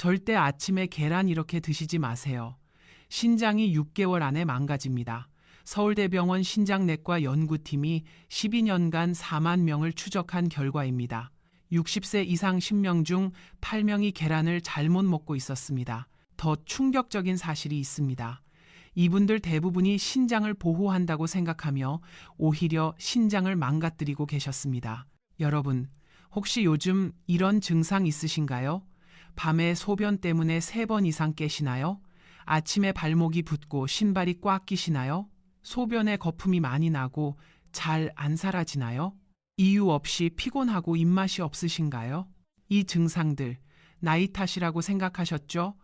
절대 아침에 계란 이렇게 드시지 마세요. 신장이 6개월 안에 망가집니다. 서울대병원 신장내과 연구팀이 12년간 4만 명을 추적한 결과입니다. 60세 이상 10명 중 8명이 계란을 잘못 먹고 있었습니다. 더 충격적인 사실이 있습니다. 이분들 대부분이 신장을 보호한다고 생각하며 오히려 신장을 망가뜨리고 계셨습니다. 여러분, 혹시 요즘 이런 증상 있으신가요? 밤에 소변 때문에 3번 이상 깨시나요? 아침에 발목이 붓고 신발이 꽉 끼시나요? 소변에 거품이 많이 나고 잘 안 사라지나요? 이유 없이 피곤하고 입맛이 없으신가요? 이 증상들, 나이 탓이라고 생각하셨죠?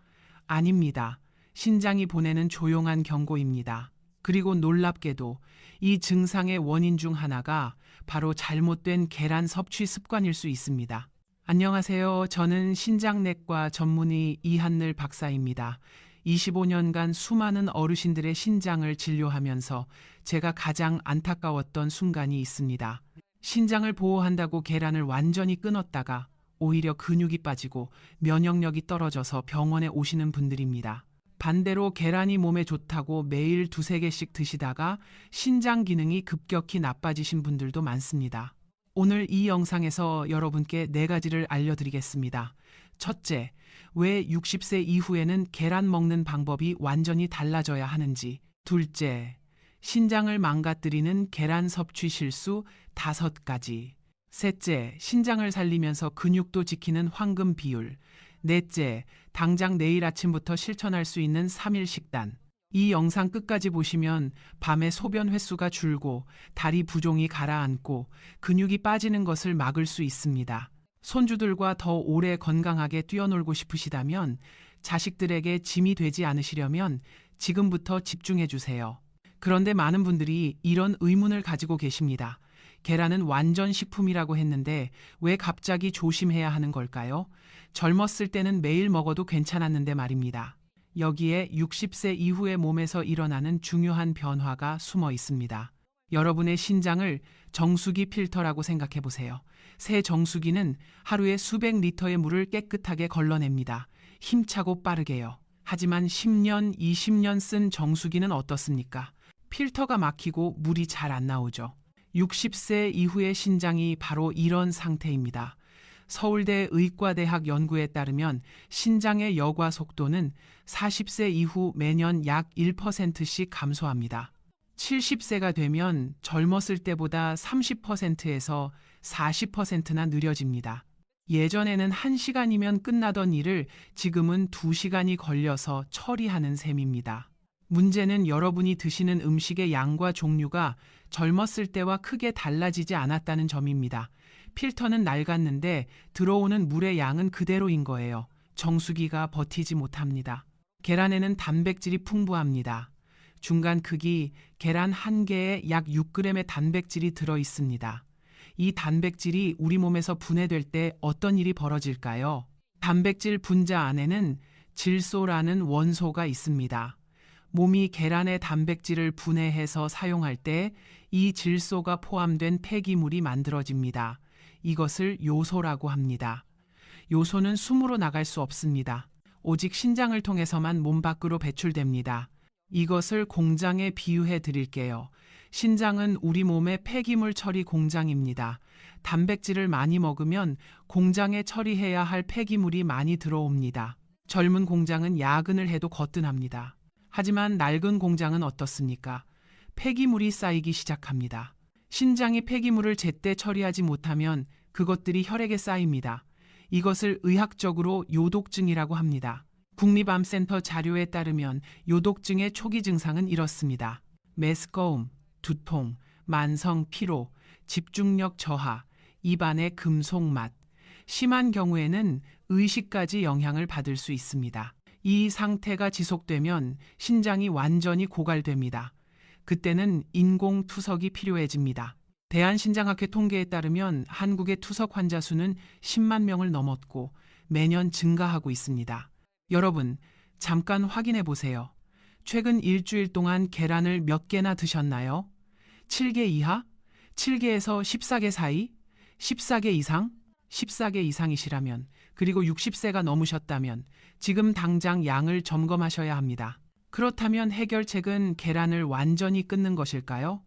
아닙니다. 신장이 보내는 조용한 경고입니다. 그리고 놀랍게도 이 증상의 원인 중 하나가 바로 잘못된 계란 섭취 습관일 수 있습니다. 안녕하세요. 저는 신장내과 전문의 이한늘 박사입니다. 25년간 수많은 어르신들의 신장을 진료하면서 제가 가장 안타까웠던 순간이 있습니다. 신장을 보호한다고 계란을 완전히 끊었다가 오히려 근육이 빠지고 면역력이 떨어져서 병원에 오시는 분들입니다. 반대로 계란이 몸에 좋다고 매일 2-3개씩 드시다가 신장 기능이 급격히 나빠지신 분들도 많습니다. 오늘 이 영상에서 여러분께 4가지를 알려드리겠습니다. 첫째, 왜 60세 이후에는 계란 먹는 방법이 완전히 달라져야 하는지. 둘째, 신장을 망가뜨리는 계란 섭취 실수 5가지. 셋째, 신장을 살리면서 근육도 지키는 황금 비율. 넷째, 당장 내일 아침부터 실천할 수 있는 3일 식단. 이 영상 끝까지 보시면 밤에 소변 횟수가 줄고 다리 부종이 가라앉고 근육이 빠지는 것을 막을 수 있습니다. 손주들과 더 오래 건강하게 뛰어놀고 싶으시다면, 자식들에게 짐이 되지 않으시려면 지금부터 집중해 주세요. 그런데 많은 분들이 이런 의문을 가지고 계십니다. 계란은 완전 식품이라고 했는데 왜 갑자기 조심해야 하는 걸까요? 젊었을 때는 매일 먹어도 괜찮았는데 말입니다. 여기에 60세 이후의 몸에서 일어나는 중요한 변화가 숨어 있습니다. 여러분의 신장을 정수기 필터라고 생각해 보세요. 새 정수기는 하루에 수백 리터의 물을 깨끗하게 걸러냅니다. 힘차고 빠르게요. 하지만 10년, 20년 쓴 정수기는 어떻습니까? 필터가 막히고 물이 잘 안 나오죠. 60세 이후의 신장이 바로 이런 상태입니다. 서울대 의과대학 연구에 따르면 신장의 여과 속도는 40세 이후 매년 약 1%씩 감소합니다. 70세가 되면 젊었을 때보다 30%에서 40%나 느려집니다. 예전에는 1시간이면 끝나던 일을 지금은 2시간이 걸려서 처리하는 셈입니다. 문제는 여러분이 드시는 음식의 양과 종류가 젊었을 때와 크게 달라지지 않았다는 점입니다. 필터는 낡았는데 들어오는 물의 양은 그대로인 거예요. 정수기가 버티지 못합니다. 계란에는 단백질이 풍부합니다. 중간 크기 계란 1개에 약 6g의 단백질이 들어 있습니다. 이 단백질이 우리 몸에서 분해될 때 어떤 일이 벌어질까요? 단백질 분자 안에는 질소라는 원소가 있습니다. 몸이 계란의 단백질을 분해해서 사용할 때 이 질소가 포함된 폐기물이 만들어집니다. 이것을 요소라고 합니다. 요소는 숨으로 나갈 수 없습니다. 오직 신장을 통해서만 몸 밖으로 배출됩니다. 이것을 공장에 비유해 드릴게요. 신장은 우리 몸의 폐기물 처리 공장입니다. 단백질을 많이 먹으면 공장에 처리해야 할 폐기물이 많이 들어옵니다. 젊은 공장은 야근을 해도 거뜬합니다. 하지만 낡은 공장은 어떻습니까? 폐기물이 쌓이기 시작합니다. 신장이 폐기물을 제때 처리하지 못하면 그것들이 혈액에 쌓입니다. 이것을 의학적으로 요독증이라고 합니다. 국립암센터 자료에 따르면 요독증의 초기 증상은 이렇습니다. 메스꺼움, 두통, 만성 피로, 집중력 저하, 입안의 금속맛, 심한 경우에는 의식까지 영향을 받을 수 있습니다. 이 상태가 지속되면 신장이 완전히 고갈됩니다. 그때는 인공투석이 필요해집니다. 대한신장학회 통계에 따르면 한국의 투석 환자 수는 10만 명을 넘었고 매년 증가하고 있습니다. 여러분, 잠깐 확인해 보세요. 최근 일주일 동안 계란을 몇 개나 드셨나요? 7개 이하? 7개에서 14개 사이? 14개 이상? 14개 이상이시라면, 그리고 60세가 넘으셨다면 지금 당장 양을 점검하셔야 합니다. 그렇다면 해결책은 계란을 완전히 끊는 것일까요?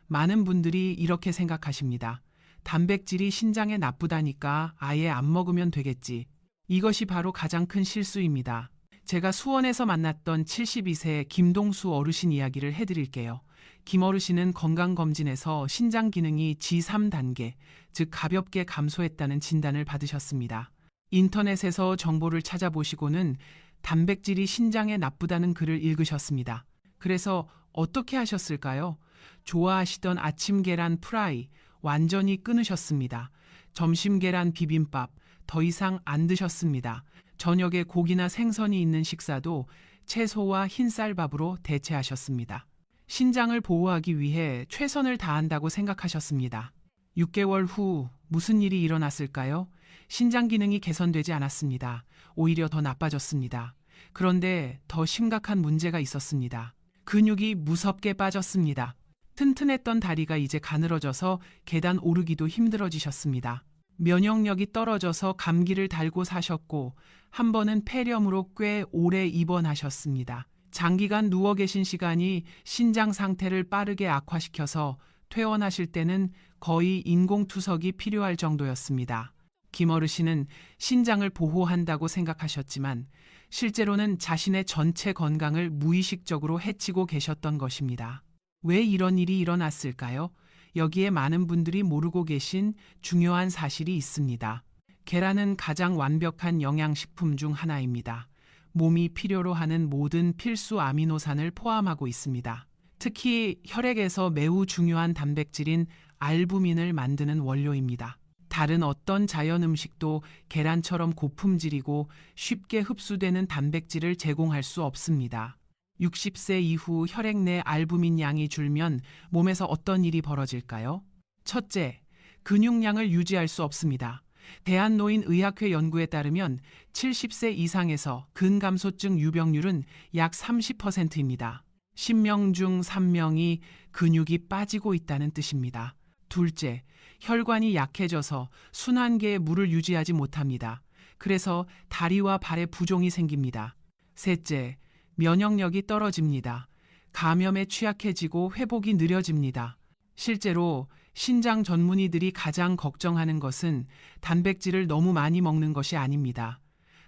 많은 분들이 이렇게 생각하십니다. 단백질이 신장에 나쁘다니까 아예 안 먹으면 되겠지. 이것이 바로 가장 큰 실수입니다. 제가 수원에서 만났던 72세 김동수 어르신 이야기를 해드릴게요. 김 어르신은 건강검진에서 신장 기능이 G3단계, 즉 가볍게 감소했다는 진단을 받으셨습니다. 인터넷에서 정보를 찾아보시고는 단백질이 신장에 나쁘다는 글을 읽으셨습니다. 그래서 어떻게 하셨을까요? 좋아하시던 아침 계란 프라이 완전히 끊으셨습니다. 점심 계란 비빔밥 더 이상 안 드셨습니다. 저녁에 고기나 생선이 있는 식사도 채소와 흰쌀밥으로 대체하셨습니다. 신장을 보호하기 위해 최선을 다한다고 생각하셨습니다. 6개월 후 무슨 일이 일어났을까요? 신장 기능이 개선되지 않았습니다. 오히려 더 나빠졌습니다. 그런데 더 심각한 문제가 있었습니다. 근육이 무섭게 빠졌습니다. 튼튼했던 다리가 이제 가늘어져서 계단 오르기도 힘들어지셨습니다. 면역력이 떨어져서 감기를 달고 사셨고 한 번은 폐렴으로 꽤 오래 입원하셨습니다. 장기간 누워 계신 시간이 신장 상태를 빠르게 악화시켜서 퇴원하실 때는 거의 인공투석이 필요할 정도였습니다. 김 어르신은 신장을 보호한다고 생각하셨지만 실제로는 자신의 전체 건강을 무의식적으로 해치고 계셨던 것입니다. 왜 이런 일이 일어났을까요? 여기에 많은 분들이 모르고 계신 중요한 사실이 있습니다. 계란은 가장 완벽한 영양식품 중 하나입니다. 몸이 필요로 하는 모든 필수 아미노산을 포함하고 있습니다. 특히 혈액에서 매우 중요한 단백질인 알부민을 만드는 원료입니다. 다른 어떤 자연 음식도 계란처럼 고품질이고 쉽게 흡수되는 단백질을 제공할 수 없습니다. 60세 이후 혈액 내 알부민 양이 줄면 몸에서 어떤 일이 벌어질까요? 첫째, 근육량을 유지할 수 없습니다. 대한노인의학회 연구에 따르면 70세 이상에서 근감소증 유병률은 약 30%입니다. 10명 중 3명이 근육이 빠지고 있다는 뜻입니다. 둘째, 혈관이 약해져서 순환계에 물을 유지하지 못합니다. 그래서 다리와 발에 부종이 생깁니다. 셋째, 면역력이 떨어집니다. 감염에 취약해지고 회복이 느려집니다. 실제로 신장 전문의들이 가장 걱정하는 것은 단백질을 너무 많이 먹는 것이 아닙니다.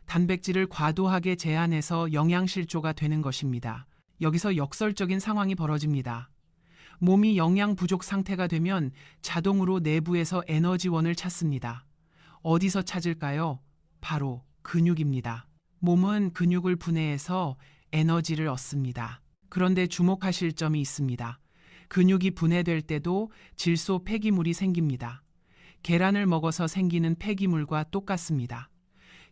단백질을 과도하게 제한해서 영양실조가 되는 것입니다. 여기서 역설적인 상황이 벌어집니다. 몸이 영양 부족 상태가 되면 자동으로 내부에서 에너지원을 찾습니다. 어디서 찾을까요? 바로 근육입니다. 몸은 근육을 분해해서 에너지를 얻습니다. 그런데 주목하실 점이 있습니다. 근육이 분해될 때도 질소 폐기물이 생깁니다. 계란을 먹어서 생기는 폐기물과 똑같습니다.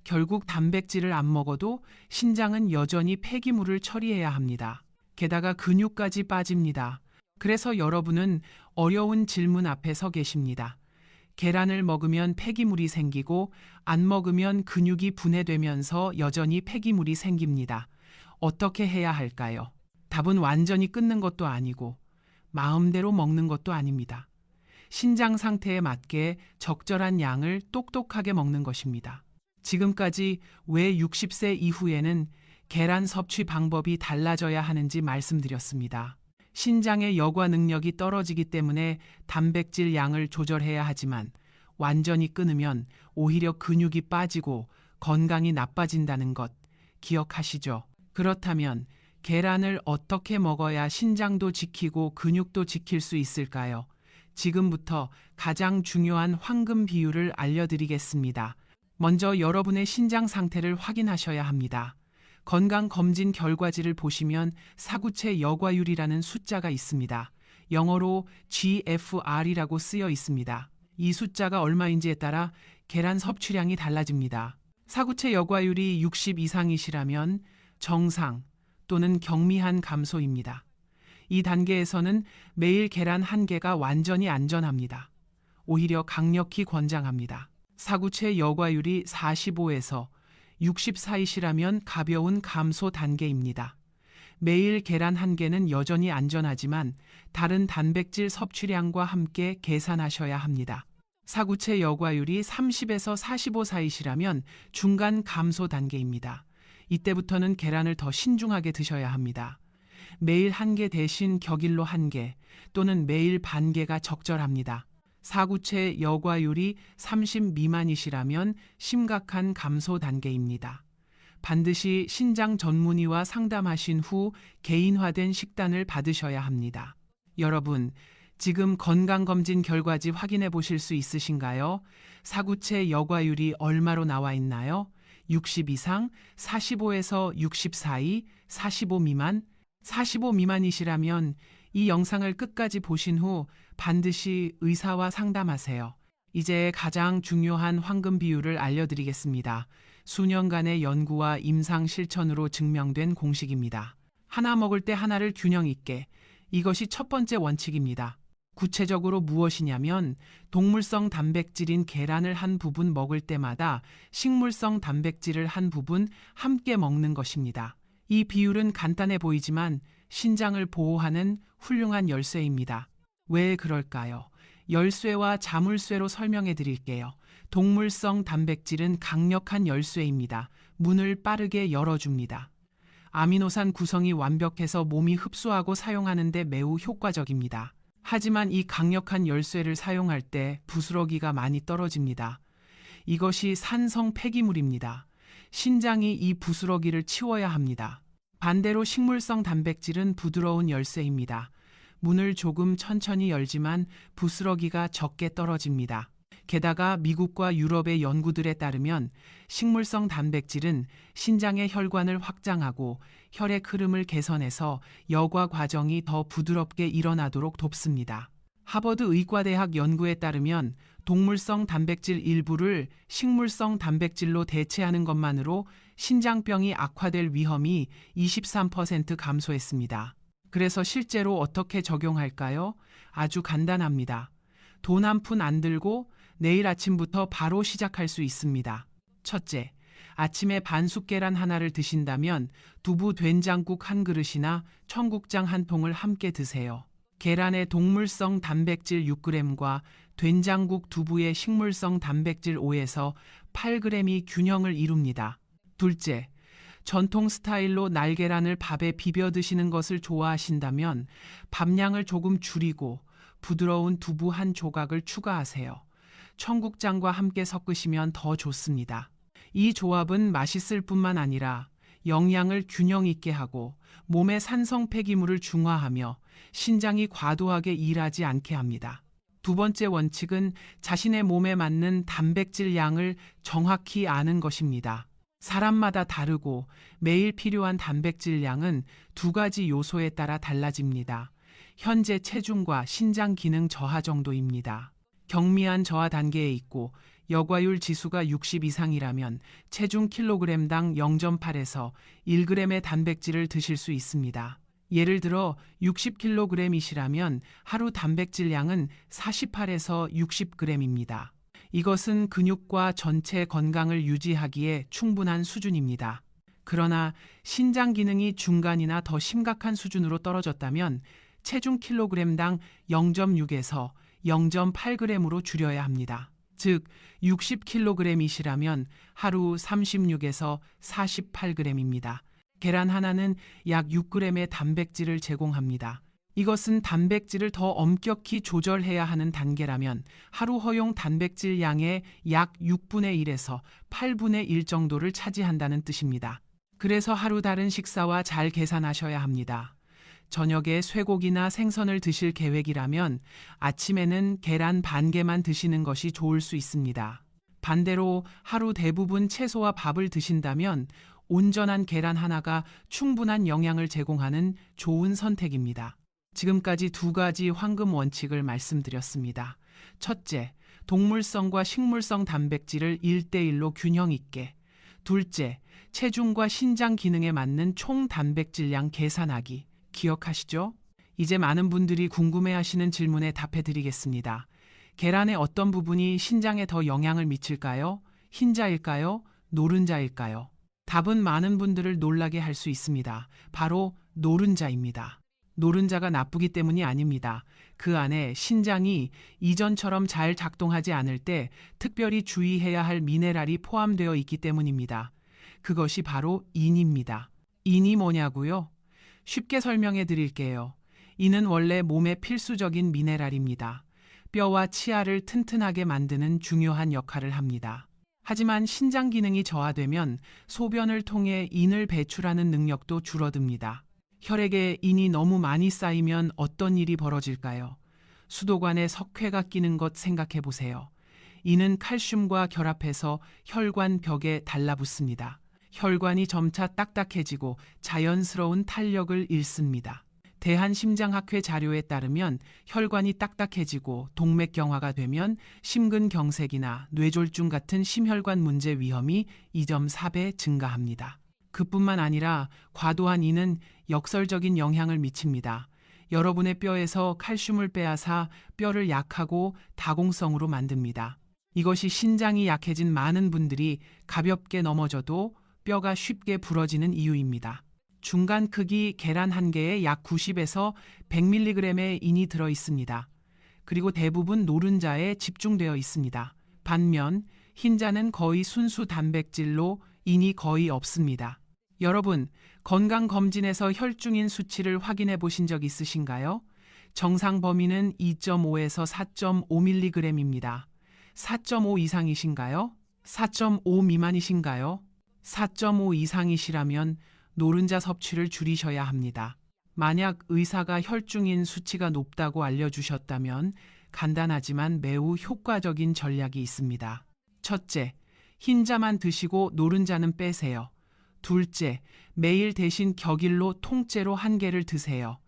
결국 단백질을 안 먹어도 신장은 여전히 폐기물을 처리해야 합니다. 게다가 근육까지 빠집니다. 그래서 여러분은 어려운 질문 앞에 서 계십니다. 계란을 먹으면 폐기물이 생기고 안 먹으면 근육이 분해되면서 여전히 폐기물이 생깁니다. 어떻게 해야 할까요? 답은 완전히 끊는 것도 아니고 마음대로 먹는 것도 아닙니다. 신장 상태에 맞게 적절한 양을 똑똑하게 먹는 것입니다. 지금까지 왜 60세 이후에는 계란 섭취 방법이 달라져야 하는지 말씀드렸습니다. 신장의 여과 능력이 떨어지기 때문에 단백질 양을 조절해야 하지만 완전히 끊으면 오히려 근육이 빠지고 건강이 나빠진다는 것 기억하시죠? 그렇다면 계란을 어떻게 먹어야 신장도 지키고 근육도 지킬 수 있을까요? 지금부터 가장 중요한 황금 비율을 알려드리겠습니다. 먼저 여러분의 신장 상태를 확인하셔야 합니다. 건강검진 결과지를 보시면 사구체 여과율이라는 숫자가 있습니다. 영어로 GFR이라고 쓰여 있습니다. 이 숫자가 얼마인지에 따라 계란 섭취량이 달라집니다. 사구체 여과율이 60 이상이시라면 정상 또는 경미한 감소입니다. 이 단계에서는 매일 계란 1개가 완전히 안전합니다. 오히려 강력히 권장합니다. 사구체 여과율이 45에서 60 사이시라면 가벼운 감소 단계입니다. 매일 계란 1개는 여전히 안전하지만 다른 단백질 섭취량과 함께 계산하셔야 합니다. 사구체 여과율이 30에서 45 사이시라면 중간 감소 단계입니다. 이때부터는 계란을 더 신중하게 드셔야 합니다. 매일 1개 대신 격일로 1개 또는 매일 반 개가 적절합니다. 사구체 여과율이 30 미만이시라면 심각한 감소 단계입니다. 반드시 신장 전문의와 상담하신 후 개인화된 식단을 받으셔야 합니다. 여러분, 지금 건강검진 결과지 확인해 보실 수 있으신가요? 사구체 여과율이 얼마로 나와 있나요? 60 이상, 45에서 60 사이, 45 미만? 45 미만이시라면 이 영상을 끝까지 보신 후 반드시 의사와 상담하세요. 이제 가장 중요한 황금 비율을 알려드리겠습니다. 수년간의 연구와 임상 실천으로 증명된 공식입니다. 하나 먹을 때 하나를 균형 있게. 이것이 첫 번째 원칙입니다. 구체적으로 무엇이냐면 동물성 단백질인 계란을 한 부분 먹을 때마다 식물성 단백질을 한 부분 함께 먹는 것입니다. 이 비율은 간단해 보이지만 신장을 보호하는 훌륭한 열쇠입니다. 왜 그럴까요? 열쇠와 자물쇠로 설명해 드릴게요. 동물성 단백질은 강력한 열쇠입니다. 문을 빠르게 열어줍니다. 아미노산 구성이 완벽해서 몸이 흡수하고 사용하는 데 매우 효과적입니다. 하지만 이 강력한 열쇠를 사용할 때 부스러기가 많이 떨어집니다. 이것이 산성 폐기물입니다. 신장이 이 부스러기를 치워야 합니다. 반대로 식물성 단백질은 부드러운 열쇠입니다. 문을 조금 천천히 열지만 부스러기가 적게 떨어집니다. 게다가 미국과 유럽의 연구들에 따르면 식물성 단백질은 신장의 혈관을 확장하고 혈액 흐름을 개선해서 여과 과정이 더 부드럽게 일어나도록 돕습니다. 하버드 의과대학 연구에 따르면 동물성 단백질 일부를 식물성 단백질로 대체하는 것만으로 신장병이 악화될 위험이 23% 감소했습니다. 그래서 실제로 어떻게 적용할까요? 아주 간단합니다. 돈 한 푼 안 들고 내일 아침부터 바로 시작할 수 있습니다. 첫째, 아침에 반숙 계란 하나를 드신다면 두부 된장국 한 그릇이나 청국장 한 통을 함께 드세요. 계란의 동물성 단백질 6g과 된장국 두부의 식물성 단백질 5에서 8g이 균형을 이룹니다. 둘째, 전통 스타일로 날계란을 밥에 비벼 드시는 것을 좋아하신다면 밥량을 조금 줄이고 부드러운 두부 한 조각을 추가하세요. 청국장과 함께 섞으시면 더 좋습니다. 이 조합은 맛있을 뿐만 아니라 영양을 균형 있게 하고 몸의 산성 폐기물을 중화하며 신장이 과도하게 일하지 않게 합니다. 두 번째 원칙은 자신의 몸에 맞는 단백질 양을 정확히 아는 것입니다. 사람마다 다르고 매일 필요한 단백질 양은 두 가지 요소에 따라 달라집니다. 현재 체중과 신장 기능 저하 정도입니다. 경미한 저하 단계에 있고 여과율 지수가 60 이상이라면 체중 킬로그램당 0.8에서 1g의 단백질을 드실 수 있습니다. 예를 들어 60kg이시라면 하루 단백질 양은 48에서 60g입니다. 이것은 근육과 전체 건강을 유지하기에 충분한 수준입니다. 그러나 신장 기능이 중간이나 더 심각한 수준으로 떨어졌다면 체중 킬로그램당 0.6에서 0.8g으로 줄여야 합니다. 즉 60kg이시라면 하루 36에서 48g입니다. 계란 하나는 약 6g의 단백질을 제공합니다. 이것은 단백질을 더 엄격히 조절해야 하는 단계라면 하루 허용 단백질 양의 약 6분의 1에서 8분의 1 정도를 차지한다는 뜻입니다. 그래서 하루 다른 식사와 잘 계산하셔야 합니다. 저녁에 쇠고기나 생선을 드실 계획이라면 아침에는 계란 반 개만 드시는 것이 좋을 수 있습니다. 반대로 하루 대부분 채소와 밥을 드신다면 온전한 계란 하나가 충분한 영양을 제공하는 좋은 선택입니다. 지금까지 두 가지 황금 원칙을 말씀드렸습니다. 첫째, 동물성과 식물성 단백질을 1대1로 균형 있게. 둘째, 체중과 신장 기능에 맞는 총 단백질량 계산하기. 기억하시죠? 이제 많은 분들이 궁금해하시는 질문에 답해드리겠습니다. 계란의 어떤 부분이 신장에 더 영향을 미칠까요? 흰자일까요? 노른자일까요? 답은 많은 분들을 놀라게 할 수 있습니다. 바로 노른자입니다. 노른자가 나쁘기 때문이 아닙니다. 그 안에 신장이 이전처럼 잘 작동하지 않을 때 특별히 주의해야 할 미네랄이 포함되어 있기 때문입니다. 그것이 바로 인입니다. 인이 뭐냐고요? 쉽게 설명해 드릴게요. 인은 원래 몸의 필수적인 미네랄입니다. 뼈와 치아를 튼튼하게 만드는 중요한 역할을 합니다. 하지만 신장 기능이 저하되면 소변을 통해 인을 배출하는 능력도 줄어듭니다. 혈액에 인이 너무 많이 쌓이면 어떤 일이 벌어질까요? 수도관에 석회가 끼는 것 생각해 보세요. 이는 칼슘과 결합해서 혈관 벽에 달라붙습니다. 혈관이 점차 딱딱해지고 자연스러운 탄력을 잃습니다. 대한심장학회 자료에 따르면 혈관이 딱딱해지고 동맥경화가 되면 심근경색이나 뇌졸중 같은 심혈관 문제 위험이 2.4배 증가합니다. 그뿐만 아니라 과도한 인은 역설적인 영향을 미칩니다. 여러분의 뼈에서 칼슘을 빼앗아 뼈를 약하고 다공성으로 만듭니다. 이것이 신장이 약해진 많은 분들이 가볍게 넘어져도 뼈가 쉽게 부러지는 이유입니다. 중간 크기 계란 한 개에 약 90에서 100mg의 인이 들어 있습니다. 그리고 대부분 노른자에 집중되어 있습니다. 반면 흰자는 거의 순수 단백질로 인이 거의 없습니다. 여러분, 건강검진에서 혈중인 수치를 확인해 보신 적 있으신가요? 정상 범위는 2.5에서 4.5mg입니다. 4.5 이상이신가요? 4.5 미만이신가요? 4.5 이상이시라면 노른자 섭취를 줄이셔야 합니다. 만약 의사가 혈중인 수치가 높다고 알려주셨다면 간단하지만 매우 효과적인 전략이 있습니다. 첫째, 흰자만 드시고 노른자는 빼세요. 둘째, 매일 대신 격일로 통째로 한 개를 드세요.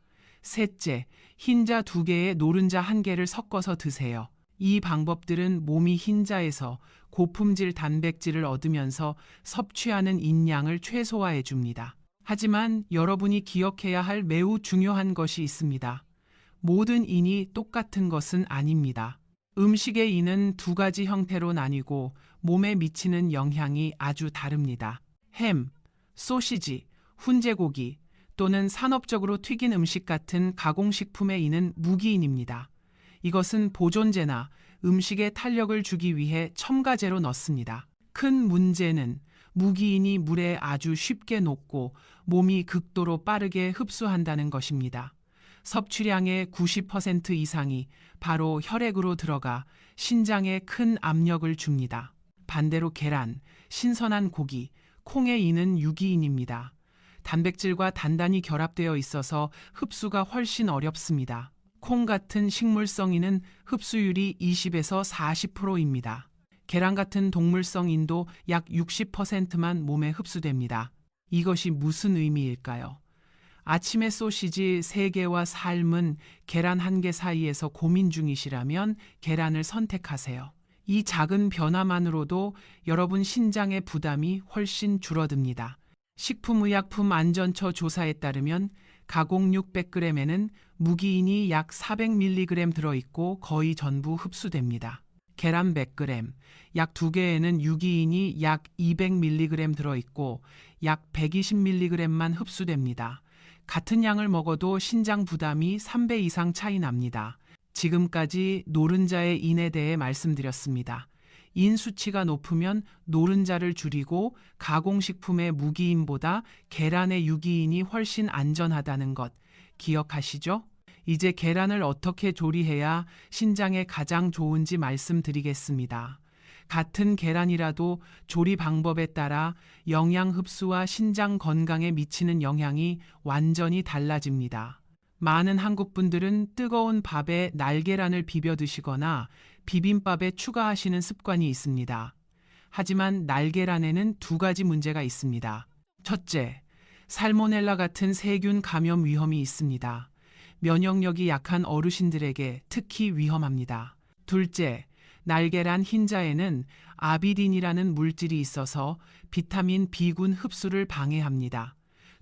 셋째, 흰자 2개에 노른자 1개를 섞어서 드세요. 이 방법들은 몸이 흰자에서 고품질 단백질을 얻으면서 섭취하는 인양을 최소화해 줍니다. 하지만 여러분이 기억해야 할 매우 중요한 것이 있습니다. 모든 인이 똑같은 것은 아닙니다. 음식의 인은 2가지 형태로 나뉘고 몸에 미치는 영향이 아주 다릅니다. 햄, 소시지, 훈제고기 또는 산업적으로 튀긴 음식 같은 가공식품의 인은 무기인입니다. 이것은 보존제나 음식에 탄력을 주기 위해 첨가제로 넣습니다. 큰 문제는 무기인이 물에 아주 쉽게 녹고 몸이 극도로 빠르게 흡수한다는 것입니다. 섭취량의 90% 이상이 바로 혈액으로 들어가 신장에 큰 압력을 줍니다. 반대로 계란, 신선한 고기, 콩의 인은 유기인입니다. 단백질과 단단히 결합되어 있어서 흡수가 훨씬 어렵습니다. 콩 같은 식물성인은 흡수율이 20에서 40%입니다. 계란 같은 동물성인도 약 60%만 몸에 흡수됩니다. 이것이 무슨 의미일까요? 아침에 소시지 3개와 삶은 계란 1개 사이에서 고민 중이시라면 계란을 선택하세요. 이 작은 변화만으로도 여러분 신장의 부담이 훨씬 줄어듭니다. 식품의약품안전처 조사에 따르면 가공육 100g에는 무기인이 약 400mg 들어있고 거의 전부 흡수됩니다. 계란 100g, 약 2개에는 유기인이 약 200mg 들어있고 약 120mg만 흡수됩니다. 같은 양을 먹어도 신장 부담이 3배 이상 차이 납니다. 지금까지 노른자의 인에 대해 말씀드렸습니다. 인 수치가 높으면 노른자를 줄이고 가공식품의 무기인보다 계란의 유기인이 훨씬 안전하다는 것 기억하시죠? 이제 계란을 어떻게 조리해야 신장에 가장 좋은지 말씀드리겠습니다. 같은 계란이라도 조리 방법에 따라 영양 흡수와 신장 건강에 미치는 영향이 완전히 달라집니다. 많은 한국 분들은 뜨거운 밥에 날계란을 비벼 드시거나 비빔밥에 추가하시는 습관이 있습니다. 하지만 날계란에는 2가지 문제가 있습니다. 첫째, 살모넬라 같은 세균 감염 위험이 있습니다. 면역력이 약한 어르신들에게 특히 위험합니다. 둘째, 날계란 흰자에는 아비딘이라는 물질이 있어서 비타민 B군 흡수를 방해합니다.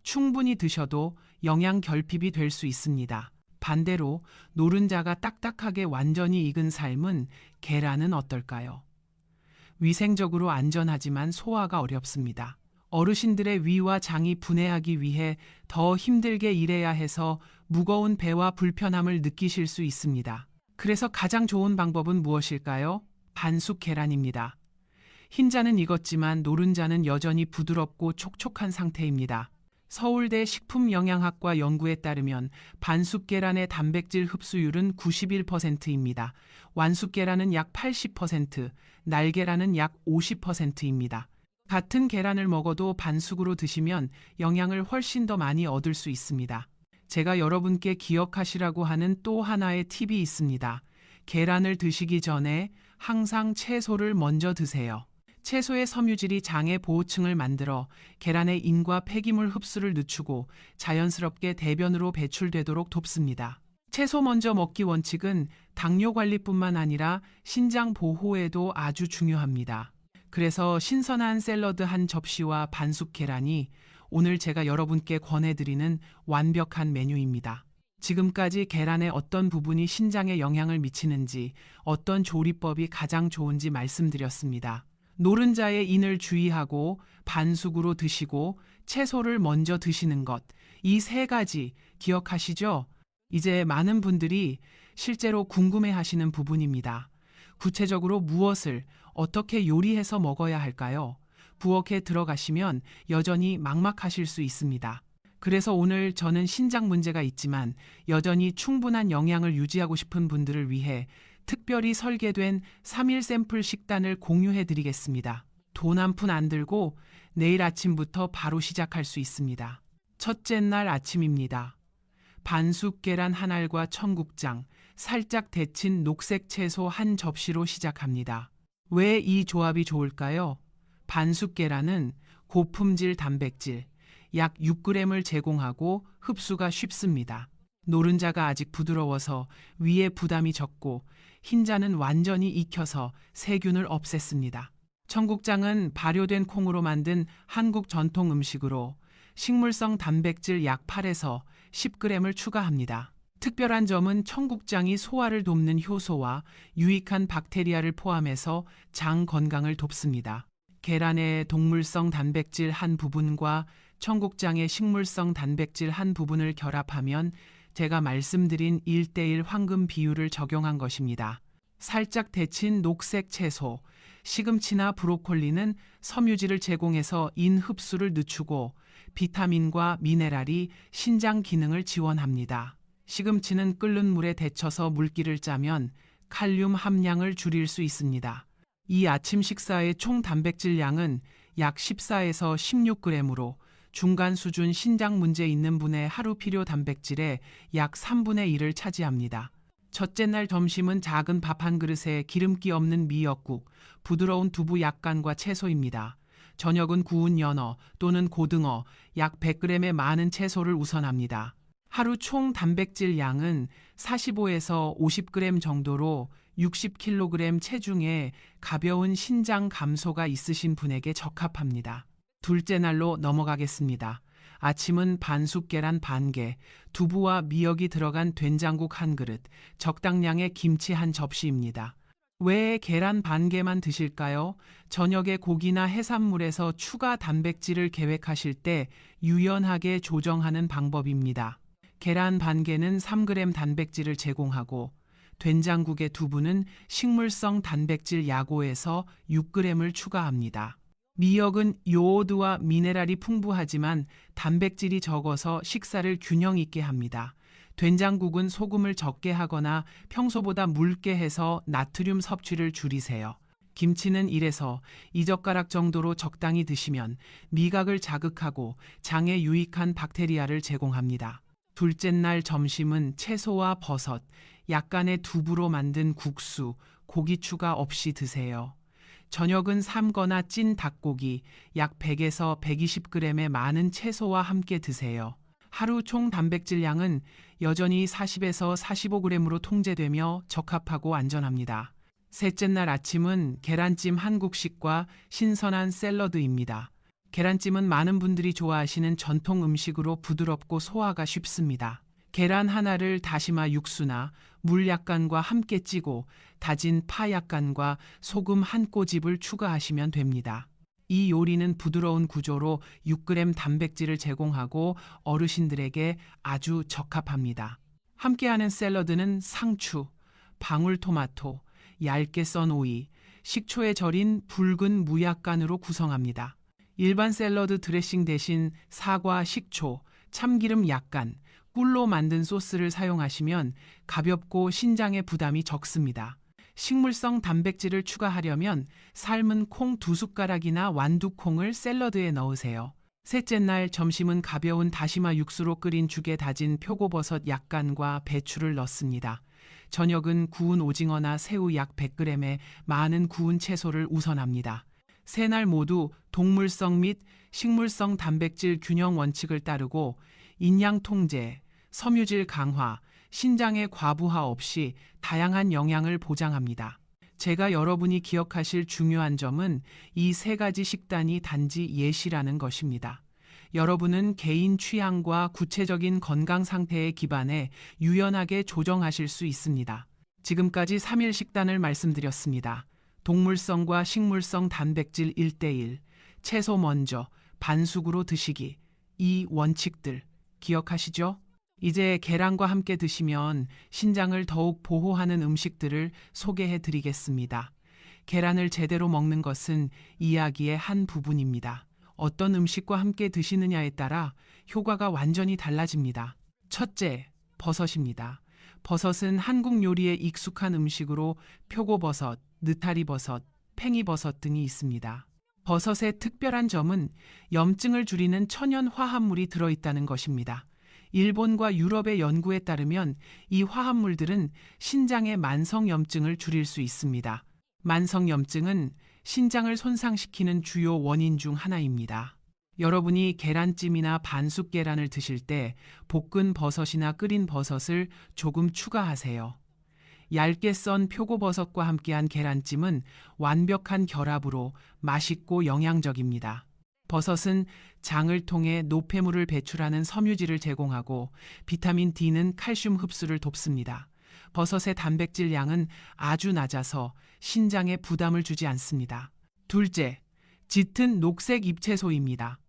충분히 드셔도 영양 결핍이 될 수 있습니다. 반대로 노른자가 딱딱하게 완전히 익은 삶은 계란은 어떨까요? 위생적으로 안전하지만 소화가 어렵습니다. 어르신들의 위와 장이 분해하기 위해 더 힘들게 일해야 해서 무거운 배와 불편함을 느끼실 수 있습니다. 그래서 가장 좋은 방법은 무엇일까요? 반숙 계란입니다. 흰자는 익었지만 노른자는 여전히 부드럽고 촉촉한 상태입니다. 서울대 식품영양학과 연구에 따르면 반숙 계란의 단백질 흡수율은 91%입니다. 완숙 계란은 약 80%, 날계란은 약 50%입니다. 같은 계란을 먹어도 반숙으로 드시면 영양을 훨씬 더 많이 얻을 수 있습니다. 제가 여러분께 기억하시라고 하는 또 하나의 팁이 있습니다. 계란을 드시기 전에 항상 채소를 먼저 드세요. 채소의 섬유질이 장의 보호층을 만들어 계란의 인과 폐기물 흡수를 늦추고 자연스럽게 대변으로 배출되도록 돕습니다. 채소 먼저 먹기 원칙은 당뇨 관리뿐만 아니라 신장 보호에도 아주 중요합니다. 그래서 신선한 샐러드 한 접시와 반숙 계란이 오늘 제가 여러분께 권해드리는 완벽한 메뉴입니다. 지금까지 계란의 어떤 부분이 신장에 영향을 미치는지, 어떤 조리법이 가장 좋은지 말씀드렸습니다. 노른자의 인을 주의하고 반숙으로 드시고 채소를 먼저 드시는 것, 이 세 가지 기억하시죠? 이제 많은 분들이 실제로 궁금해 하시는 부분입니다. 구체적으로 무엇을 어떻게 요리해서 먹어야 할까요? 부엌에 들어가시면 여전히 막막하실 수 있습니다. 그래서 오늘 저는 신장 문제가 있지만 여전히 충분한 영양을 유지하고 싶은 분들을 위해 특별히 설계된 3일 샘플 식단을 공유해 드리겠습니다. 돈 한 푼 안 들고 내일 아침부터 바로 시작할 수 있습니다. 첫째 날 아침입니다. 반숙 계란 한 알과 청국장, 살짝 데친 녹색 채소 한 접시로 시작합니다. 왜 이 조합이 좋을까요? 반숙 계란은 고품질 단백질, 약 6g을 제공하고 흡수가 쉽습니다. 노른자가 아직 부드러워서 위에 부담이 적고 흰자는 완전히 익혀서 세균을 없앴습니다. 청국장은 발효된 콩으로 만든 한국 전통 음식으로 식물성 단백질 약 8에서 10g을 추가합니다. 특별한 점은 청국장이 소화를 돕는 효소와 유익한 박테리아를 포함해서 장 건강을 돕습니다. 계란의 동물성 단백질 한 부분과 청국장의 식물성 단백질 한 부분을 결합하면 제가 말씀드린 1:1 황금 비율을 적용한 것입니다. 살짝 데친 녹색 채소, 시금치나 브로콜리는 섬유질을 제공해서 인 흡수를 늦추고 비타민과 미네랄이 신장 기능을 지원합니다. 시금치는 끓는 물에 데쳐서 물기를 짜면 칼륨 함량을 줄일 수 있습니다. 이 아침 식사의 총 단백질 양은 약 14에서 16g으로 중간 수준 신장 문제 있는 분의 하루 필요 단백질의 약 3분의 1을 차지합니다. 첫째 날 점심은 작은 밥 한 그릇에 기름기 없는 미역국, 부드러운 두부 약간과 채소입니다. 저녁은 구운 연어 또는 고등어 약 100g의 많은 채소를 우선합니다. 하루 총 단백질 양은 45에서 50g 정도로 60kg 체중에 가벼운 신장 감소가 있으신 분에게 적합합니다. 둘째 날로 넘어가겠습니다. 아침은 반숙 계란 반개, 두부와 미역이 들어간 된장국 한 그릇, 적당량의 김치 한 접시입니다. 왜 계란 반개만 드실까요? 저녁에 고기나 해산물에서 추가 단백질을 계획하실 때 유연하게 조정하는 방법입니다. 계란 반개는 3g 단백질을 제공하고 된장국의 두부는 식물성 단백질 약오에서 6g을 추가합니다. 미역은 요오드와 미네랄이 풍부하지만 단백질이 적어서 식사를 균형 있게 합니다. 된장국은 소금을 적게 하거나 평소보다 묽게 해서 나트륨 섭취를 줄이세요. 김치는 1에서 2젓가락 정도로 적당히 드시면 미각을 자극하고 장에 유익한 박테리아를 제공합니다. 둘째 날 점심은 채소와 버섯, 약간의 두부로 만든 국수, 고기 추가 없이 드세요. 저녁은 삶거나 찐 닭고기 약 100에서 120g의 많은 채소와 함께 드세요. 하루 총 단백질 양은 여전히 40에서 45g으로 통제되며 적합하고 안전합니다. 셋째 날 아침은 계란찜 한국식과 신선한 샐러드입니다. 계란찜은 많은 분들이 좋아하시는 전통 음식으로 부드럽고 소화가 쉽습니다. 계란 하나를 다시마 육수나 물 약간과 함께 찌고 다진 파 약간과 소금 한 꼬집을 추가하시면 됩니다. 이 요리는 부드러운 구조로 6g 단백질을 제공하고 어르신들에게 아주 적합합니다. 함께하는 샐러드는 상추, 방울토마토, 얇게 썬 오이, 식초에 절인 붉은 무약간으로 구성합니다. 일반 샐러드 드레싱 대신 사과, 식초, 참기름 약간, 꿀로 만든 소스를 사용하시면 가볍고 신장의 부담이 적습니다. 식물성 단백질을 추가하려면 삶은 콩 2숟가락이나 완두콩을 샐러드에 넣으세요. 셋째 날 점심은 가벼운 다시마 육수로 끓인 죽에 다진 표고버섯 약간과 배추를 넣습니다. 저녁은 구운 오징어나 새우 약 100g에 많은 구운 채소를 우선합니다. 세 날 모두 동물성 및 식물성 단백질 균형 원칙을 따르고 인양 통제, 섬유질 강화, 신장의 과부하 없이 다양한 영양을 보장합니다. 제가 여러분이 기억하실 중요한 점은 이 세 가지 식단이 단지 예시라는 것입니다. 여러분은 개인 취향과 구체적인 건강 상태에 기반해 유연하게 조정하실 수 있습니다. 지금까지 3일 식단을 말씀드렸습니다. 동물성과 식물성 단백질 1:1, 채소 먼저, 반숙으로 드시기, 이 원칙들 기억하시죠? 이제 계란과 함께 드시면 신장을 더욱 보호하는 음식들을 소개해 드리겠습니다. 계란을 제대로 먹는 것은 이야기의 한 부분입니다. 어떤 음식과 함께 드시느냐에 따라 효과가 완전히 달라집니다. 첫째, 버섯입니다. 버섯은 한국 요리에 익숙한 음식으로 표고버섯, 느타리버섯, 팽이버섯 등이 있습니다. 버섯의 특별한 점은 염증을 줄이는 천연 화합물이 들어있다는 것입니다. 일본과 유럽의 연구에 따르면 이 화합물들은 신장의 만성염증을 줄일 수 있습니다. 만성염증은 신장을 손상시키는 주요 원인 중 하나입니다. 여러분이 계란찜이나 반숙 계란을 드실 때 볶은 버섯이나 끓인 버섯을 조금 추가하세요. 얇게 썬 표고버섯과 함께한 계란찜은 완벽한 결합으로 맛있고 영양적입니다. 버섯은 장을 통해 노폐물을 배출하는 섬유질을 제공하고 비타민 D는 칼슘 흡수를 돕습니다. 버섯의 단백질 양은 아주 낮아서 신장에 부담을 주지 않습니다. 둘째, 짙은 녹색 잎채소입니다.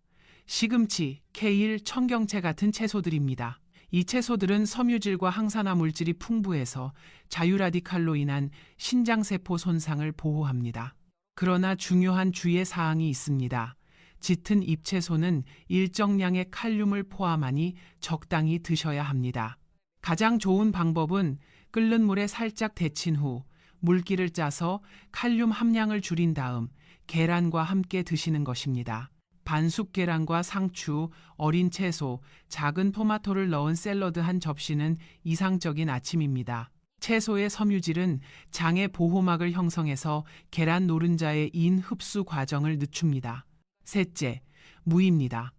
시금치, 케일, 청경채 같은 채소들입니다. 이 채소들은 섬유질과 항산화 물질이 풍부해서 자유라디칼로 인한 신장세포 손상을 보호합니다. 그러나 중요한 주의 사항이 있습니다. 짙은 잎채소는 일정량의 칼륨을 포함하니 적당히 드셔야 합니다. 가장 좋은 방법은 끓는 물에 살짝 데친 후 물기를 짜서 칼륨 함량을 줄인 다음 계란과 함께 드시는 것입니다. 반숙 계란과 상추, 어린 채소, 작은 토마토를 넣은 샐러드 한 접시는 이상적인 아침입니다. 채소의 섬유질은 장의 보호막을 형성해서 계란 노른자의 인 흡수 과정을 늦춥니다. 셋째, 무입니다.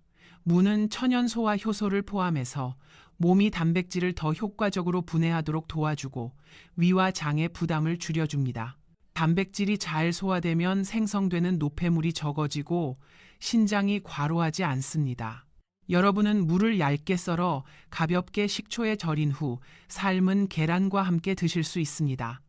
무는 천연 소화 효소를 포함해서 몸이 단백질을 더 효과적으로 분해하도록 도와주고 위와 장의 부담을 줄여줍니다. 단백질이 잘 소화되면 생성되는 노폐물이 적어지고 신장이 과로하지 않습니다. 여러분은 무를 얇게 썰어 가볍게 식초에 절인 후 삶은 계란과 함께 드실 수 있습니다.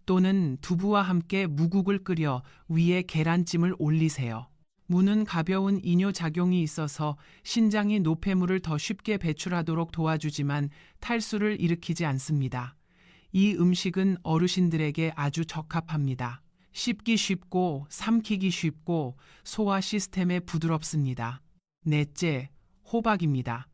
또는 두부와 함께 무국을 끓여 위에 계란찜을 올리세요. 무는 가벼운 이뇨작용이 있어서 신장이 노폐물을 더 쉽게 배출하도록 도와주지만 탈수를 일으키지 않습니다. 이 음식은 어르신들에게 아주 적합합니다. 씹기 쉽고 삼키기 쉽고 소화 시스템에 부드럽습니다. 넷째, 호박입니다.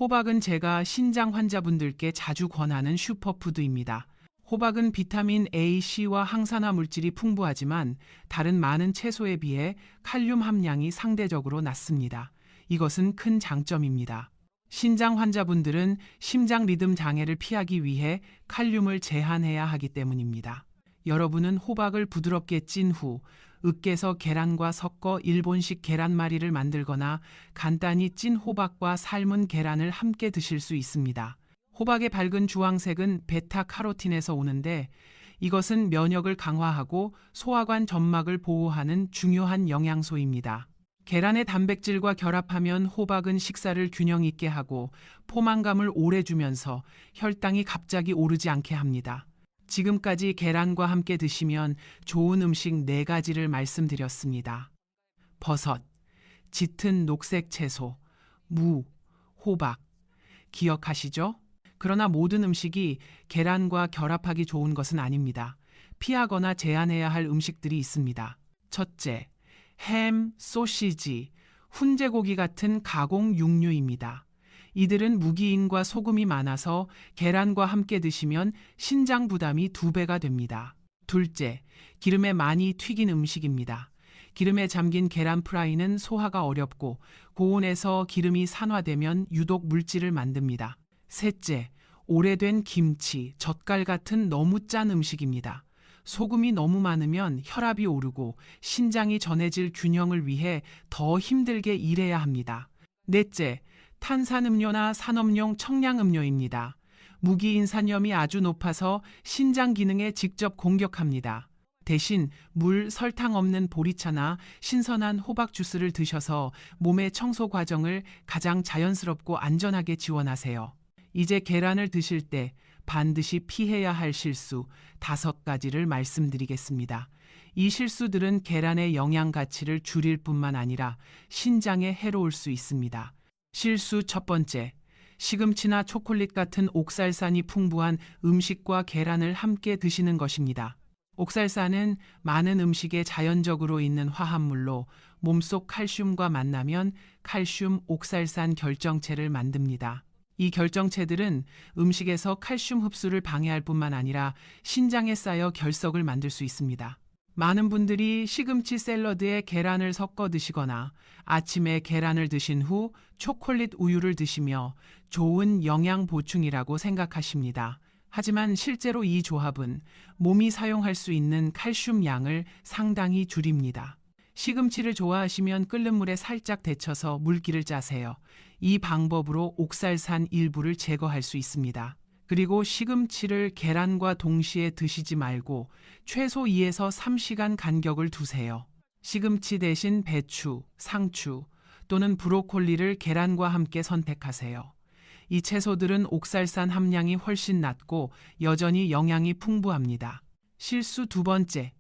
호박은 제가 신장 환자분들께 자주 권하는 슈퍼푸드입니다. 호박은 비타민 A, C와 항산화 물질이 풍부하지만 다른 많은 채소에 비해 칼륨 함량이 상대적으로 낮습니다. 이것은 큰 장점입니다. 신장 환자분들은 심장 리듬 장애를 피하기 위해 칼륨을 제한해야 하기 때문입니다. 여러분은 호박을 부드럽게 찐 후 으깨서 계란과 섞어 일본식 계란말이를 만들거나 간단히 찐 호박과 삶은 계란을 함께 드실 수 있습니다. 호박의 밝은 주황색은 베타카로틴에서 오는데 이것은 면역을 강화하고 소화관 점막을 보호하는 중요한 영양소입니다. 계란의 단백질과 결합하면 호박은 식사를 균형 있게 하고 포만감을 오래 주면서 혈당이 갑자기 오르지 않게 합니다. 지금까지 계란과 함께 드시면 좋은 음식 4가지를 말씀드렸습니다. 버섯, 짙은 녹색 채소, 무, 호박. 기억하시죠? 그러나 모든 음식이 계란과 결합하기 좋은 것은 아닙니다. 피하거나 제한해야 할 음식들이 있습니다. 첫째, 햄, 소시지, 훈제고기 같은 가공 육류입니다. 이들은 무기인과 소금이 많아서 계란과 함께 드시면 신장 부담이 2배가 됩니다. 둘째, 기름에 많이 튀긴 음식입니다. 기름에 잠긴 계란 프라이는 소화가 어렵고 고온에서 기름이 산화되면 유독 물질을 만듭니다. 셋째, 오래된 김치, 젓갈 같은 너무 짠 음식입니다. 소금이 너무 많으면 혈압이 오르고 신장이 전해질 균형을 위해 더 힘들게 일해야 합니다. 넷째, 탄산음료나 산업용 청량음료입니다. 무기인산염이 아주 높아서 신장 기능에 직접 공격합니다. 대신 물, 설탕 없는 보리차나 신선한 호박 주스를 드셔서 몸의 청소 과정을 가장 자연스럽고 안전하게 지원하세요. 이제 계란을 드실 때 반드시 피해야 할 실수 5가지를 말씀드리겠습니다. 이 실수들은 계란의 영양 가치를 줄일 뿐만 아니라 신장에 해로울 수 있습니다. 실수 첫 번째, 시금치나 초콜릿 같은 옥살산이 풍부한 음식과 계란을 함께 드시는 것입니다. 옥살산은 많은 음식에 자연적으로 있는 화합물로 몸속 칼슘과 만나면 칼슘 옥살산 결정체를 만듭니다. 이 결정체들은 음식에서 칼슘 흡수를 방해할 뿐만 아니라 신장에 쌓여 결석을 만들 수 있습니다. 많은 분들이 시금치 샐러드에 계란을 섞어 드시거나 아침에 계란을 드신 후 초콜릿 우유를 드시며 좋은 영양 보충이라고 생각하십니다. 하지만 실제로 이 조합은 몸이 사용할 수 있는 칼슘 양을 상당히 줄입니다. 시금치를 좋아하시면 끓는 물에 살짝 데쳐서 물기를 짜세요. 이 방법으로 옥살산 일부를 제거할 수 있습니다. 그리고 시금치를 계란과 동시에 드시지 말고 최소 2에서 3시간 간격을 두세요. 시금치 대신 배추, 상추 또는 브로콜리를 계란과 함께 선택하세요. 이 채소들은 옥살산 함량이 훨씬 낮고 여전히 영양이 풍부합니다. 실수 두 번째,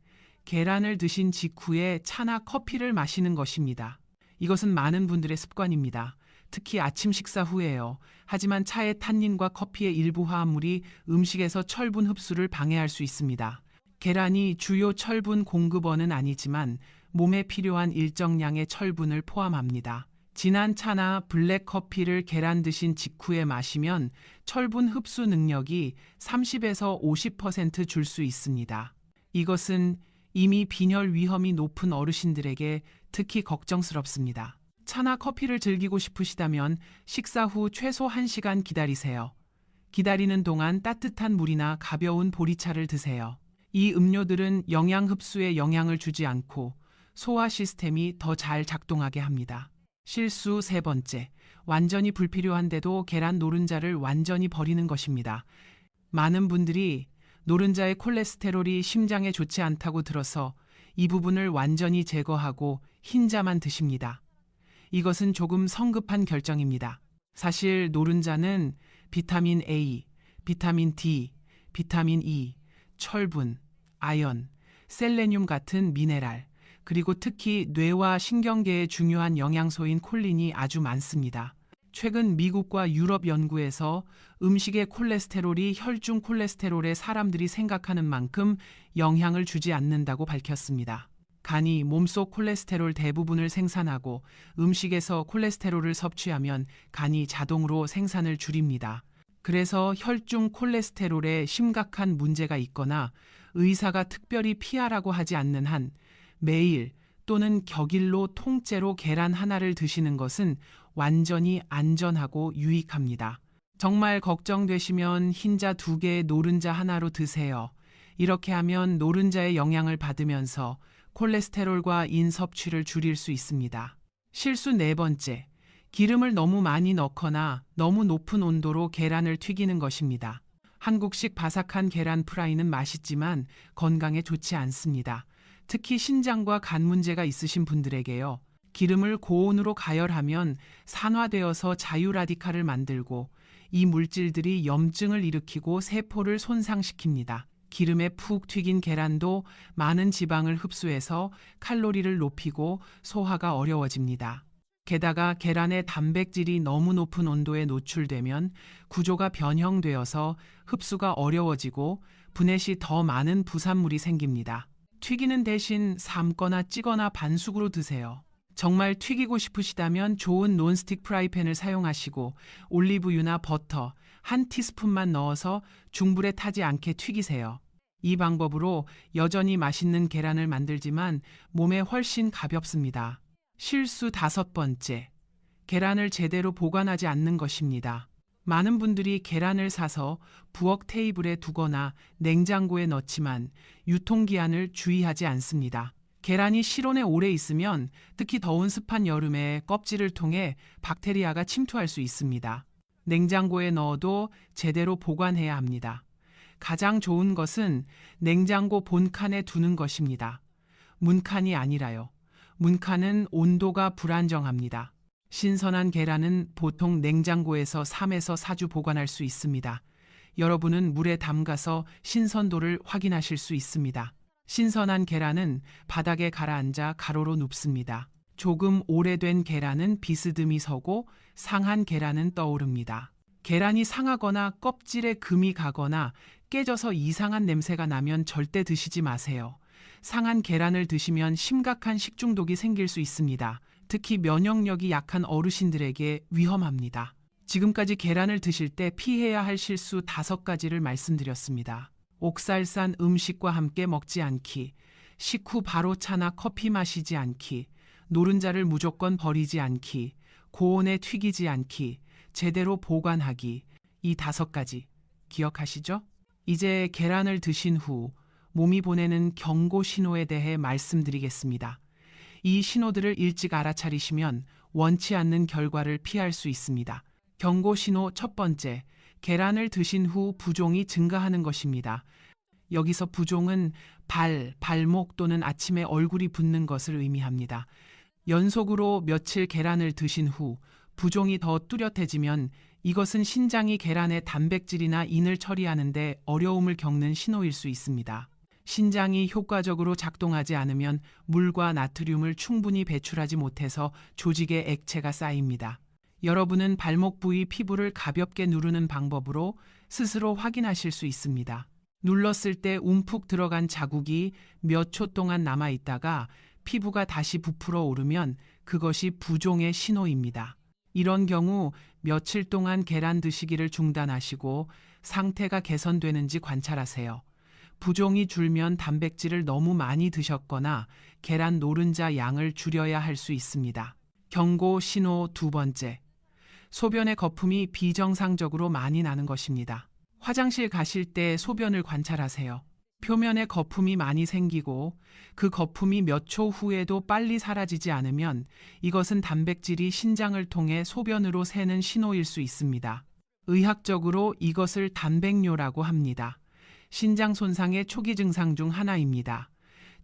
계란을 드신 직후에 차나 커피를 마시는 것입니다. 이것은 많은 분들의 습관입니다. 특히 아침 식사 후에요. 하지만 차의 탄닌과 커피의 일부 화합물이 음식에서 철분 흡수를 방해할 수 있습니다. 계란이 주요 철분 공급원은 아니지만 몸에 필요한 일정량의 철분을 포함합니다. 진한 차나 블랙 커피를 계란 드신 직후에 마시면 철분 흡수 능력이 30에서 50% 줄 수 있습니다. 이것은 이미 빈혈 위험이 높은 어르신들에게 특히 걱정스럽습니다. 차나 커피를 즐기고 싶으시다면 식사 후 최소 1시간 기다리세요. 기다리는 동안 따뜻한 물이나 가벼운 보리차를 드세요. 이 음료들은 영양 흡수에 영향을 주지 않고 소화 시스템이 더 잘 작동하게 합니다. 실수 세 번째, 완전히 불필요한데도 계란 노른자를 완전히 버리는 것입니다. 많은 분들이 노른자의 콜레스테롤이 심장에 좋지 않다고 들어서 이 부분을 완전히 제거하고 흰자만 드십니다. 이것은 조금 성급한 결정입니다. 사실 노른자는 비타민 A, 비타민 D, 비타민 E, 철분, 아연, 셀레늄 같은 미네랄, 그리고 특히 뇌와 신경계에 중요한 영양소인 콜린이 아주 많습니다. 최근 미국과 유럽 연구에서 음식의 콜레스테롤이 혈중 콜레스테롤에 사람들이 생각하는 만큼 영향을 주지 않는다고 밝혔습니다. 간이 몸속 콜레스테롤 대부분을 생산하고 음식에서 콜레스테롤을 섭취하면 간이 자동으로 생산을 줄입니다. 그래서 혈중 콜레스테롤에 심각한 문제가 있거나 의사가 특별히 피하라고 하지 않는 한 매일 또는 격일로 통째로 계란 하나를 드시는 것은 완전히 안전하고 유익합니다. 정말 걱정되시면 흰자 2개, 노른자 하나로 드세요. 이렇게 하면 노른자의 영향을 받으면서 콜레스테롤과 인 섭취를 줄일 수 있습니다. 실수 네 번째, 기름을 너무 많이 넣거나 너무 높은 온도로 계란을 튀기는 것입니다. 한국식 바삭한 계란 프라이는 맛있지만 건강에 좋지 않습니다. 특히 신장과 간 문제가 있으신 분들에게요. 기름을 고온으로 가열하면 산화되어서 자유라디칼을 만들고 이 물질들이 염증을 일으키고 세포를 손상시킵니다. 기름에 푹 튀긴 계란도 많은 지방을 흡수해서 칼로리를 높이고 소화가 어려워집니다. 게다가 계란의 단백질이 너무 높은 온도에 노출되면 구조가 변형되어서 흡수가 어려워지고 분해 시 더 많은 부산물이 생깁니다. 튀기는 대신 삶거나 찌거나 반숙으로 드세요. 정말 튀기고 싶으시다면 좋은 논스틱 프라이팬을 사용하시고 올리브유나 버터 한 티스푼만 넣어서 중불에 타지 않게 튀기세요. 이 방법으로 여전히 맛있는 계란을 만들지만 몸에 훨씬 가볍습니다. 실수 5번째. 계란을 제대로 보관하지 않는 것입니다. 많은 분들이 계란을 사서 부엌 테이블에 두거나 냉장고에 넣지만 유통기한을 주의하지 않습니다. 계란이 실온에 오래 있으면 특히 더운 습한 여름에 껍질을 통해 박테리아가 침투할 수 있습니다. 냉장고에 넣어도 제대로 보관해야 합니다. 가장 좋은 것은 냉장고 본칸에 두는 것입니다. 문칸이 아니라요. 문칸은 온도가 불안정합니다. 신선한 계란은 보통 냉장고에서 3에서 4주 보관할 수 있습니다. 여러분은 물에 담가서 신선도를 확인하실 수 있습니다. 신선한 계란은 바닥에 가라앉아 가로로 눕습니다. 조금 오래된 계란은 비스듬히 서고 상한 계란은 떠오릅니다. 계란이 상하거나 껍질에 금이 가거나 깨져서 이상한 냄새가 나면 절대 드시지 마세요. 상한 계란을 드시면 심각한 식중독이 생길 수 있습니다. 특히 면역력이 약한 어르신들에게 위험합니다. 지금까지 계란을 드실 때 피해야 할 실수 5가지를 말씀드렸습니다. 옥살산 음식과 함께 먹지 않기, 식후 바로 차나 커피 마시지 않기, 노른자를 무조건 버리지 않기, 고온에 튀기지 않기, 제대로 보관하기, 이 5가지 기억하시죠? 이제 계란을 드신 후 몸이 보내는 경고 신호에 대해 말씀드리겠습니다. 이 신호들을 일찍 알아차리시면 원치 않는 결과를 피할 수 있습니다. 경고 신호 1번째, 계란을 드신 후 부종이 증가하는 것입니다. 여기서 부종은 발목 또는 아침에 얼굴이 붓는 것을 의미합니다. 연속으로 며칠 계란을 드신 후 부종이 더 뚜렷해지면 이것은 신장이 계란의 단백질이나 인을 처리하는 데 어려움을 겪는 신호일 수 있습니다. 신장이 효과적으로 작동하지 않으면 물과 나트륨을 충분히 배출하지 못해서 조직에 액체가 쌓입니다. 여러분은 발목 부위 피부를 가볍게 누르는 방법으로 스스로 확인하실 수 있습니다. 눌렀을 때 움푹 들어간 자국이 몇 초 동안 남아 있다가 피부가 다시 부풀어 오르면 그것이 부종의 신호입니다. 이런 경우 며칠 동안 계란 드시기를 중단하시고 상태가 개선되는지 관찰하세요. 부종이 줄면 단백질을 너무 많이 드셨거나 계란 노른자 양을 줄여야 할 수 있습니다. 경고 신호 2번째. 소변의 거품이 비정상적으로 많이 나는 것입니다. 화장실 가실 때 소변을 관찰하세요. 표면에 거품이 많이 생기고 그 거품이 몇 초 후에도 빨리 사라지지 않으면 이것은 단백질이 신장을 통해 소변으로 새는 신호일 수 있습니다. 의학적으로 이것을 단백뇨라고 합니다. 신장 손상의 초기 증상 중 하나입니다.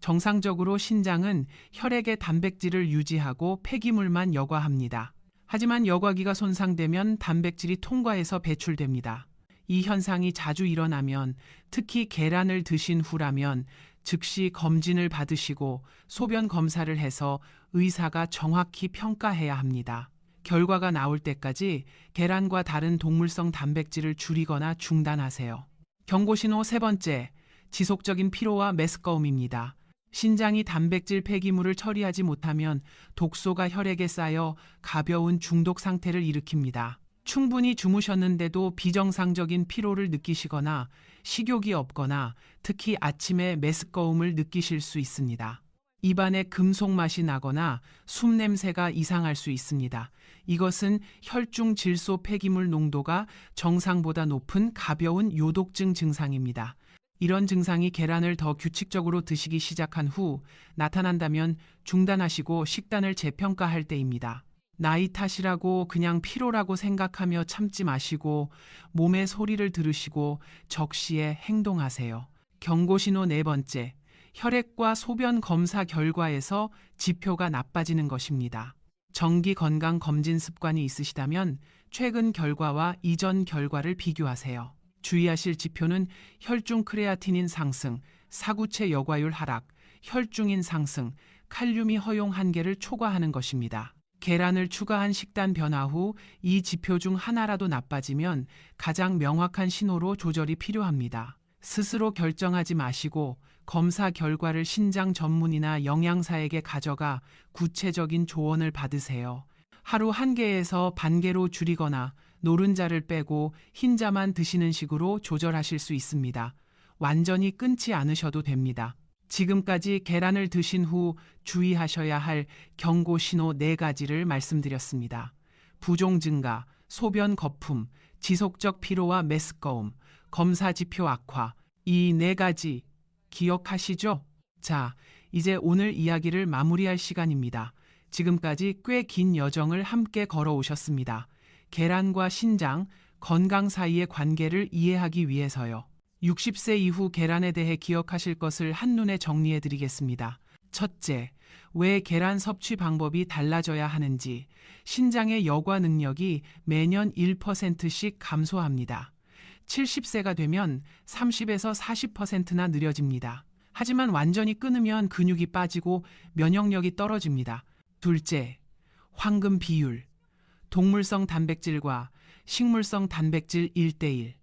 정상적으로 신장은 혈액의 단백질을 유지하고 폐기물만 여과합니다. 하지만 여과기가 손상되면 단백질이 통과해서 배출됩니다. 이 현상이 자주 일어나면 특히 계란을 드신 후라면 즉시 검진을 받으시고 소변 검사를 해서 의사가 정확히 평가해야 합니다. 결과가 나올 때까지 계란과 다른 동물성 단백질을 줄이거나 중단하세요. 경고신호 3번째, 지속적인 피로와 메스꺼움입니다. 신장이 단백질 폐기물을 처리하지 못하면 독소가 혈액에 쌓여 가벼운 중독 상태를 일으킵니다. 충분히 주무셨는데도 비정상적인 피로를 느끼시거나 식욕이 없거나 특히 아침에 메스꺼움을 느끼실 수 있습니다. 입안에 금속 맛이 나거나 숨 냄새가 이상할 수 있습니다. 이것은 혈중 질소 폐기물 농도가 정상보다 높은 가벼운 요독증 증상입니다. 이런 증상이 계란을 더 규칙적으로 드시기 시작한 후 나타난다면 중단하시고 식단을 재평가할 때입니다. 나이 탓이라고 그냥 피로라고 생각하며 참지 마시고 몸의 소리를 들으시고 적시에 행동하세요. 경고신호 4번째, 혈액과 소변 검사 결과에서 지표가 나빠지는 것입니다. 정기 건강 검진 습관이 있으시다면 최근 결과와 이전 결과를 비교하세요. 주의하실 지표는 혈중 크레아티닌 상승, 사구체 여과율 하락, 혈중인 상승, 칼륨이 허용 한계를 초과하는 것입니다. 계란을 추가한 식단 변화 후 이 지표 중 하나라도 나빠지면 가장 명확한 신호로 조절이 필요합니다. 스스로 결정하지 마시고 검사 결과를 신장 전문의나 영양사에게 가져가 구체적인 조언을 받으세요. 하루 한 개에서 반 개로 줄이거나 노른자를 빼고 흰자만 드시는 식으로 조절하실 수 있습니다. 완전히 끊지 않으셔도 됩니다. 지금까지 계란을 드신 후 주의하셔야 할 경고 신호 4가지를 말씀드렸습니다. 부종 증가, 소변 거품, 지속적 피로와 메스꺼움, 검사 지표 악화, 이 4가지 기억하시죠? 자, 이제 오늘 이야기를 마무리할 시간입니다. 지금까지 꽤 긴 여정을 함께 걸어오셨습니다. 계란과 신장, 건강 사이의 관계를 이해하기 위해서요. 60세 이후 계란에 대해 기억하실 것을 한눈에 정리해 드리겠습니다. 첫째, 왜 계란 섭취 방법이 달라져야 하는지. 신장의 여과 능력이 매년 1%씩 감소합니다. 70세가 되면 30에서 40%나 느려집니다. 하지만 완전히 끊으면 근육이 빠지고 면역력이 떨어집니다. 둘째, 황금 비율. 동물성 단백질과 식물성 단백질 1대1.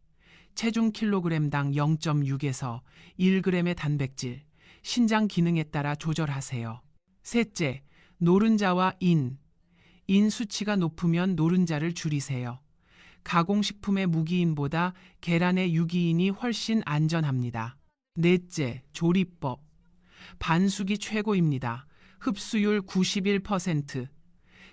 체중 킬로그램당 0.6에서 1g의 단백질, 신장 기능에 따라 조절하세요. 셋째, 노른자와 인. 인 수치가 높으면 노른자를 줄이세요. 가공식품의 무기인보다 계란의 유기인이 훨씬 안전합니다. 넷째, 조리법. 반숙이 최고입니다. 흡수율 91%.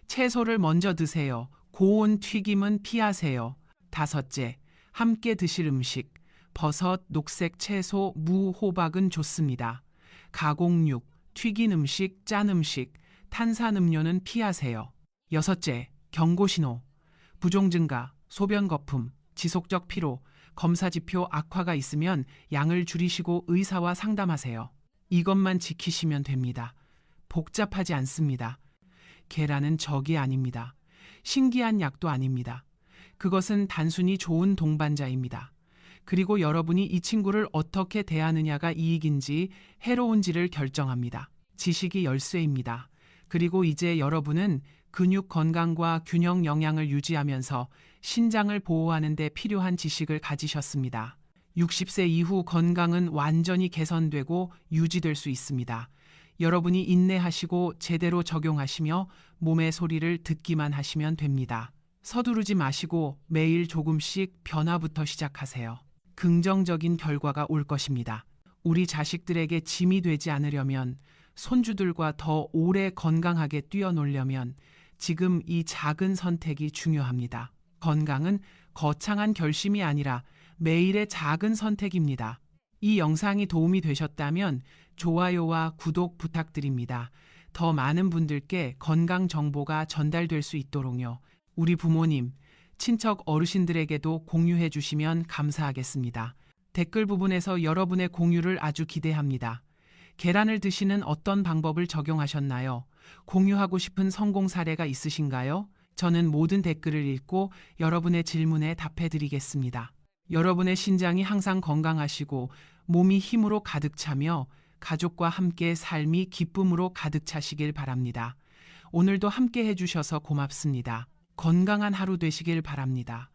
채소를 먼저 드세요. 고온 튀김은 피하세요. 다섯째, 함께 드실 음식. 버섯, 녹색 채소, 무, 호박은 좋습니다. 가공육, 튀긴 음식, 짠 음식, 탄산음료는 피하세요. 여섯째, 경고신호. 부종 증가, 소변 거품, 지속적 피로, 검사 지표 악화가 있으면 양을 줄이시고 의사와 상담하세요. 이것만 지키시면 됩니다. 복잡하지 않습니다. 계란은 적이 아닙니다. 신기한 약도 아닙니다. 그것은 단순히 좋은 동반자입니다. 그리고 여러분이 이 친구를 어떻게 대하느냐가 이익인지 해로운지를 결정합니다. 지식이 열쇠입니다. 그리고 이제 여러분은 근육 건강과 균형 영양을 유지하면서 신장을 보호하는 데 필요한 지식을 가지셨습니다. 60세 이후 건강은 완전히 개선되고 유지될 수 있습니다. 여러분이 인내하시고 제대로 적용하시며 몸의 소리를 듣기만 하시면 됩니다. 서두르지 마시고 매일 조금씩 변화부터 시작하세요. 긍정적인 결과가 올 것입니다. 우리 자식들에게 짐이 되지 않으려면, 손주들과 더 오래 건강하게 뛰어놀려면 지금 이 작은 선택이 중요합니다. 건강은 거창한 결심이 아니라 매일의 작은 선택입니다. 이 영상이 도움이 되셨다면 좋아요와 구독 부탁드립니다. 더 많은 분들께 건강 정보가 전달될 수 있도록요. 우리 부모님, 친척 어르신들에게도 공유해 주시면 감사하겠습니다. 댓글 부분에서 여러분의 공유를 아주 기대합니다. 계란을 드시는 어떤 방법을 적용하셨나요? 공유하고 싶은 성공 사례가 있으신가요? 저는 모든 댓글을 읽고 여러분의 질문에 답해 드리겠습니다. 여러분의 신장이 항상 건강하시고 몸이 힘으로 가득 차며 가족과 함께 삶이 기쁨으로 가득 차시길 바랍니다. 오늘도 함께 해주셔서 고맙습니다. 건강한 하루 되시길 바랍니다.